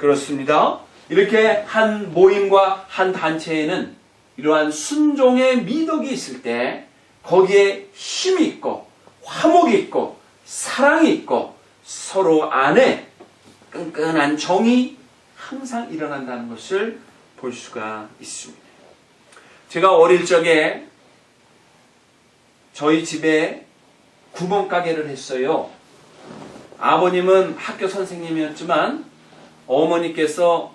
그렇습니다. 이렇게 한 모임과 한 단체에는 이러한 순종의 미덕이 있을 때 거기에 힘이 있고 화목이 있고 사랑이 있고 서로 안에 끈끈한 정이 항상 일어난다는 것을 볼 수가 있습니다. 제가 어릴 적에 저희 집에 구멍가게를 했어요. 아버님은 학교 선생님이었지만 어머니께서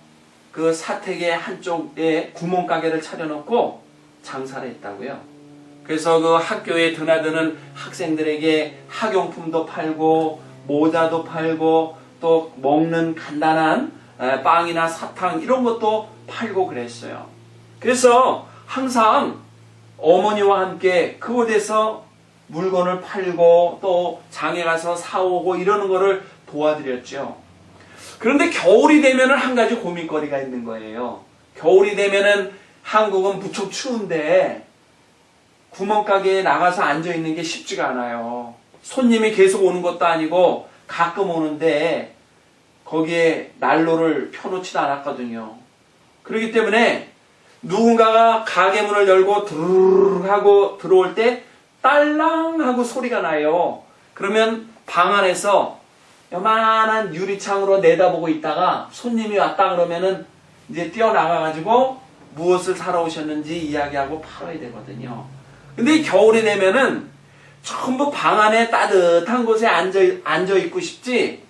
그 사택의 한쪽에 구멍가게를 차려놓고 장사를 했다고요. 그래서 그 학교에 드나드는 학생들에게 학용품도 팔고 모자도 팔고 또 먹는 간단한 빵이나 사탕 이런 것도 팔고 그랬어요. 그래서 항상 어머니와 함께 그곳에서 물건을 팔고 또 장에 가서 사오고 이러는 거를 도와드렸죠. 그런데 겨울이 되면은 한 가지 고민거리가 있는 거예요. 겨울이 되면은 한국은 무척 추운데 구멍가게에 나가서 앉아있는 게 쉽지가 않아요. 손님이 계속 오는 것도 아니고 가끔 오는데 거기에 난로를 펴놓지도 않았거든요. 그렇기 때문에 누군가가 가게 문을 열고 드르르 하고 들어올 때 딸랑 하고 소리가 나요. 그러면 방 안에서 요만한 유리창으로 내다보고 있다가 손님이 왔다 그러면은 이제 뛰어나가가지고 무엇을 사러 오셨는지 이야기하고 팔아야 되거든요. 근데 겨울이 되면은 전부 방 안에 따뜻한 곳에 앉아 있고 싶지,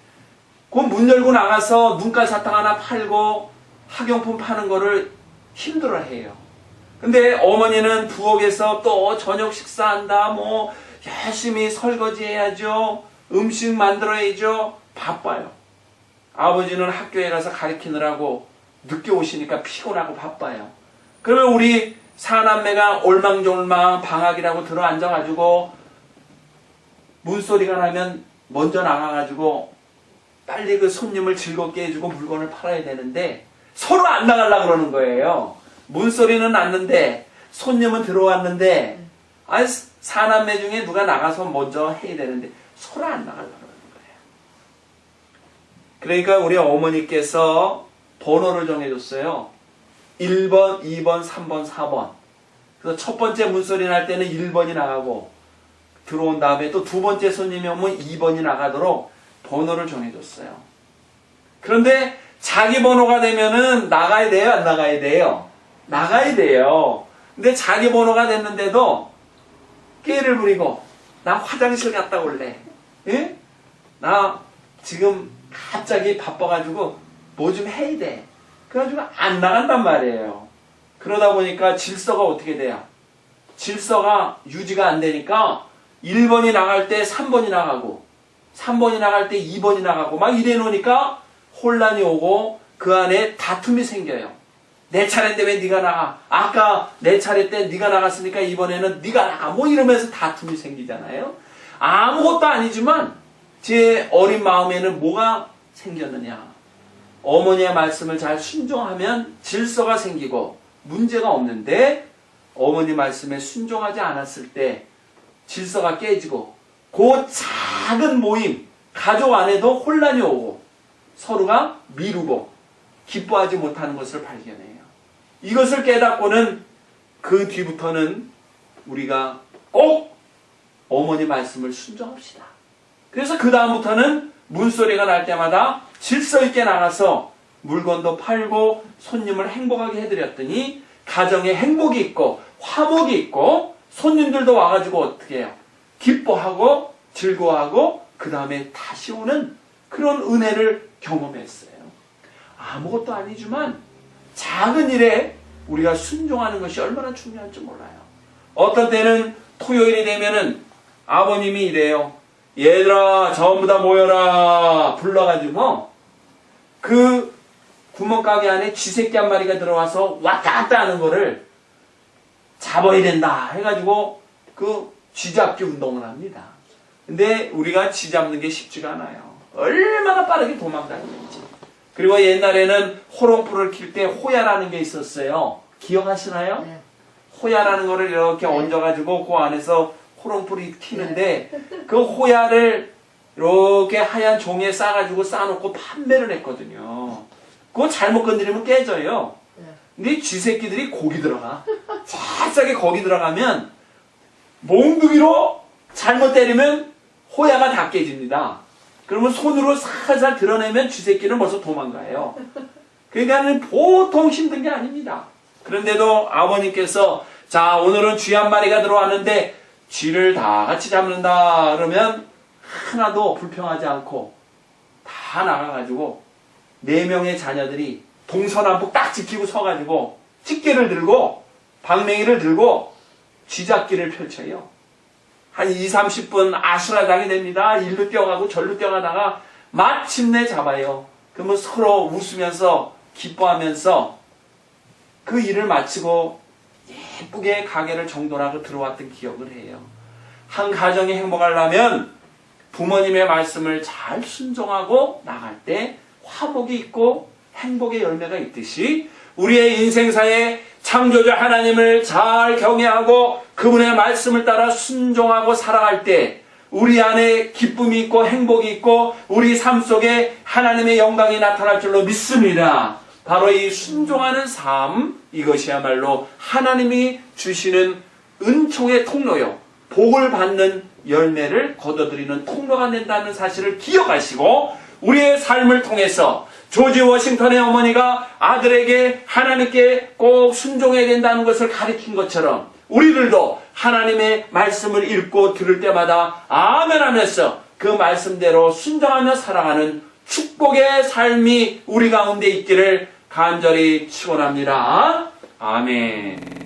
그 문 열고 나가서 눈깔 사탕 하나 팔고 학용품 파는 거를 힘들어 해요. 근데 어머니는 부엌에서 또 저녁 식사한다, 뭐 열심히 설거지 해야죠, 음식 만들어야죠, 바빠요. 아버지는 학교에 가서 가르치느라고 늦게 오시니까 피곤하고 바빠요. 그러면 우리 사남매가 올망졸망 방학이라고 들어 앉아가지고 문소리가 나면 먼저 나가가지고 빨리 그 손님을 즐겁게 해주고 물건을 팔아야 되는데 서로 안 나가려고 그러는 거예요. 문소리는 났는데 손님은 들어왔는데 사남매 중에 누가 나가서 먼저 해야 되는데 서로 안 나가려고 그러는 거예요. 그러니까 우리 어머니께서 번호를 정해줬어요. 1번, 2번, 3번, 4번. 그래서 첫 번째 문소리 날 때는 1번이 나가고 들어온 다음에 또 두 번째 손님이 오면 2번이 나가도록 번호를 정해줬어요. 그런데 자기 번호가 되면은 나가야 돼요, 안 나가야 돼요? 나가야 돼요. 근데 자기 번호가 됐는데도 깨를 부리고 나 화장실 갔다 올래. 예? 나 지금 갑자기 바빠가지고 뭐 좀 해야 돼. 그래가지고 안 나간단 말이에요. 그러다 보니까 질서가 어떻게 돼요? 질서가 유지가 안 되니까 1번이 나갈 때 3번이 나가고 3번이 나갈 때 2번이 나가고 막 이래 놓으니까 혼란이 오고 그 안에 다툼이 생겨요. 내 차례인데 왜 네가 나가? 아까 내 차례 때 네가 나갔으니까 이번에는 네가 나가. 뭐 이러면서 다툼이 생기잖아요. 아무것도 아니지만 제 어린 마음에는 뭐가 생겼느냐? 어머니의 말씀을 잘 순종하면 질서가 생기고 문제가 없는데 어머니 말씀에 순종하지 않았을 때 질서가 깨지고 그 작은 모임, 가족 안에도 혼란이 오고 서로가 미루고 기뻐하지 못하는 것을 발견해요. 이것을 깨닫고는 그 뒤부터는 우리가 꼭 어머니 말씀을 순종합시다. 그래서 그 다음부터는 문소리가 날 때마다 질서 있게 나가서 물건도 팔고 손님을 행복하게 해드렸더니 가정에 행복이 있고 화목이 있고 손님들도 와가지고 어떻게 해요? 기뻐하고 즐거워하고 그 다음에 다시 오는 그런 은혜를 경험했어요. 아무것도 아니지만 작은 일에 우리가 순종하는 것이 얼마나 중요한지 몰라요. 어떤 때는 토요일이 되면은 아버님이 이래요. 얘들아 전부 다 모여라 불러가지고 그 구멍가게 안에 쥐새끼 한 마리가 들어와서 왔다 갔다 하는 거를 잡아야 된다 해가지고 그 쥐잡기 운동을 합니다. 근데 우리가 쥐 잡는 게 쉽지가 않아요. 얼마나 빠르게 도망다니는지. 그리고 옛날에는 호롱불을 킬 때 호야라는 게 있었어요. 기억하시나요? 네. 호야라는 거를 이렇게 얹어가지고 그 안에서 호롱불이 튀는데 네. 그 호야를 이렇게 하얀 종이에 싸가지고 싸놓고 판매를 했거든요. 그거 잘못 건드리면 깨져요. 네. 근데 이 쥐새끼들이 거기 들어가. 잽싸게 거기 들어가면 몽둥이로 잘못 때리면 호야가 다 깨집니다. 그러면 손으로 살살 드러내면 쥐새끼는 벌써 도망가요. 그러니까 보통 힘든 게 아닙니다. 그런데도 아버님께서 자 오늘은 쥐 한 마리가 들어왔는데 쥐를 다 같이 잡는다 그러면 하나도 불평하지 않고 다 나가가지고 4명의 자녀들이 동서남북 딱 지키고 서가지고 집게를 들고 방맹이를 들고 쥐잡기를 펼쳐요. 한 20-30분 아수라장이 됩니다. 일로 뛰어가고 절로 뛰어가다가 마침내 잡아요. 그러면 서로 웃으면서 기뻐하면서 그 일을 마치고 예쁘게 가게를 정돈하고 들어왔던 기억을 해요. 한 가정이 행복하려면 부모님의 말씀을 잘 순종하고 나갈 때 화복이 있고 행복의 열매가 있듯이 우리의 인생사에 창조주 하나님을 잘 경외하고 그분의 말씀을 따라 순종하고 살아갈 때 우리 안에 기쁨이 있고 행복이 있고 우리 삶 속에 하나님의 영광이 나타날 줄로 믿습니다. 바로 이 순종하는 삶, 이것이야말로 하나님이 주시는 은총의 통로요. 복을 받는 열매를 거둬들이는 통로가 된다는 사실을 기억하시고 우리의 삶을 통해서 조지 워싱턴의 어머니가 아들에게 하나님께 꼭 순종해야 된다는 것을 가르친 것처럼 우리들도 하나님의 말씀을 읽고 들을 때마다 아멘 하면서 그 말씀대로 순종하며 살아가는 축복의 삶이 우리 가운데 있기를 간절히 축원합니다. 아멘.